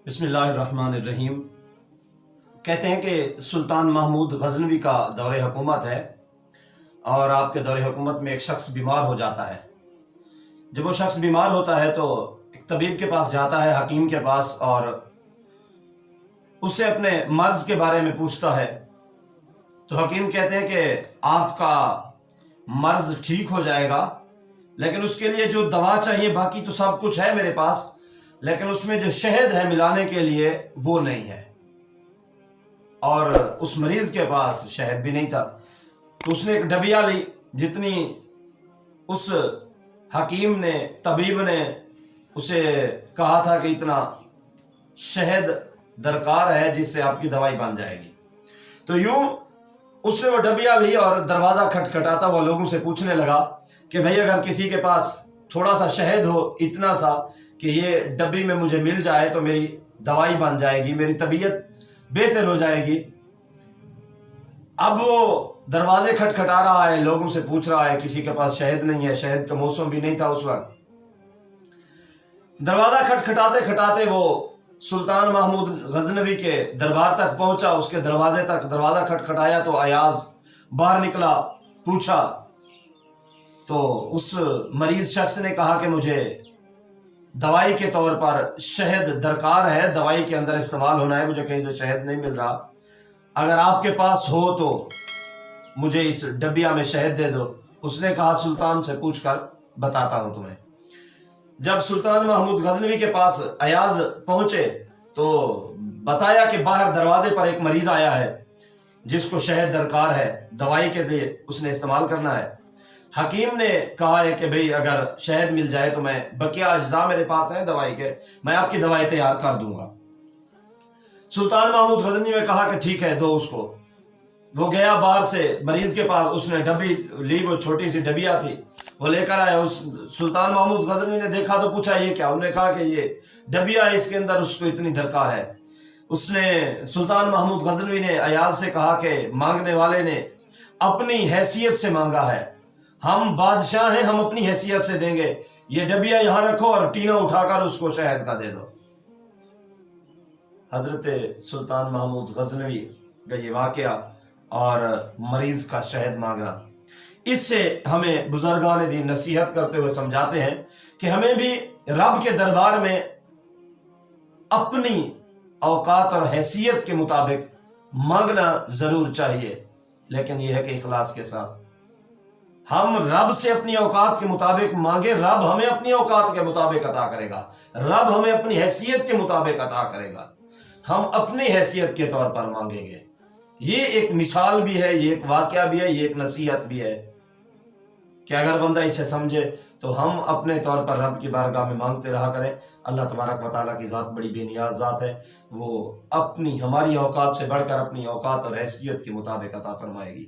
بسم اللہ الرحمن الرحیم۔ کہتے ہیں کہ سلطان محمود غزنوی کا دور حکومت ہے اور آپ کے دور حکومت میں ایک شخص بیمار ہو جاتا ہے۔ جب وہ شخص بیمار ہوتا ہے تو ایک طبیب کے پاس جاتا ہے، حکیم کے پاس، اور اس سے اپنے مرض کے بارے میں پوچھتا ہے۔ تو حکیم کہتے ہیں کہ آپ کا مرض ٹھیک ہو جائے گا، لیکن اس کے لیے جو دوا چاہیے باقی تو سب کچھ ہے میرے پاس، لیکن اس میں جو شہد ہے ملانے کے لیے وہ نہیں ہے۔ اور اس مریض کے پاس شہد بھی نہیں تھا، تو اس نے ایک ڈبیا لی، جتنی اس حکیم نے، طبیب نے اسے کہا تھا کہ اتنا شہد درکار ہے جس سے آپ کی دوائی بن جائے گی۔ تو یوں اس نے وہ ڈبیا لی اور دروازہ کھٹکھٹاتا ہوا لوگوں سے پوچھنے لگا کہ بھئی اگر کسی کے پاس تھوڑا سا شہد ہو، اتنا سا کہ یہ ڈبی میں مجھے مل جائے تو میری دوائی بن جائے گی، میری طبیعت بہتر ہو جائے گی۔ اب وہ دروازے کھٹکھٹا رہا ہے، لوگوں سے پوچھ رہا ہے، کسی کے پاس شہد نہیں ہے، شہد کا موسم بھی نہیں تھا اس وقت۔ دروازہ کھٹکھٹاتے کھٹاتے وہ سلطان محمود غزنوی کے دربار تک پہنچا، اس کے دروازے تک دروازہ کھٹکھٹایا تو ایاز باہر نکلا، پوچھا تو اس مریض شخص نے کہا کہ مجھے دوائی کے طور پر شہد درکار ہے، دوائی کے اندر استعمال ہونا ہے، مجھے کہیں سے شہد نہیں مل رہا، اگر آپ کے پاس ہو تو مجھے اس ڈبیا میں شہد دے دو۔ اس نے کہا سلطان سے پوچھ کر بتاتا ہوں تمہیں۔ جب سلطان محمود غزنوی کے پاس ایاز پہنچے تو بتایا کہ باہر دروازے پر ایک مریض آیا ہے جس کو شہد درکار ہے، دوائی کے لیے اس نے استعمال کرنا ہے۔ حکیم نے کہا ہے کہ بھئی اگر شہد مل جائے تو میں بقیہ اجزاء میرے پاس ہیں دوائی کے، میں آپ کی دوائی تیار کر دوں گا۔ سلطان محمود غزنوی نے کہا کہ ٹھیک ہے، دو اس کو۔ وہ گیا باہر سے مریض کے پاس، اس نے ڈبی لی، وہ چھوٹی سی ڈبیا تھی، وہ لے کر آیا۔ اس سلطان محمود غزنوی نے دیکھا تو پوچھا یہ کیا؟ انہوں نے کہا کہ یہ ڈبیا ہے، اس کے اندر اس کو اتنی درکار ہے۔ اس نے سلطان محمود غزنوی نے ایاز سے کہا کہ مانگنے والے نے اپنی حیثیت سے مانگا ہے، ہم بادشاہ ہیں، ہم اپنی حیثیت سے دیں گے، یہ ڈبیا یہاں رکھو اور ٹینا اٹھا کر اس کو شہد کا دے دو۔ حضرت سلطان محمود غزنوی کا یہ واقعہ اور مریض کا شہد مانگنا، اس سے ہمیں بزرگان دین نصیحت کرتے ہوئے سمجھاتے ہیں کہ ہمیں بھی رب کے دربار میں اپنی اوقات اور حیثیت کے مطابق مانگنا ضرور چاہیے، لیکن یہ ہے کہ اخلاص کے ساتھ۔ ہم رب سے اپنی اوقات کے مطابق مانگے، رب ہمیں اپنی اوقات کے مطابق عطا کرے گا، رب ہمیں اپنی حیثیت کے مطابق عطا کرے گا، ہم اپنی حیثیت کے طور پر مانگیں گے۔ یہ ایک مثال بھی ہے، یہ ایک واقعہ بھی ہے، یہ ایک نصیحت بھی ہے کہ اگر بندہ اسے سمجھے تو ہم اپنے طور پر رب کی بارگاہ میں مانگتے رہا کریں۔ اللہ تبارک و تعالیٰ کی ذات بڑی بے نیاز ذات ہے، وہ اپنی ہماری اوقات سے بڑھ کر اپنی اوقات اور حیثیت کے مطابق عطا فرمائے گی۔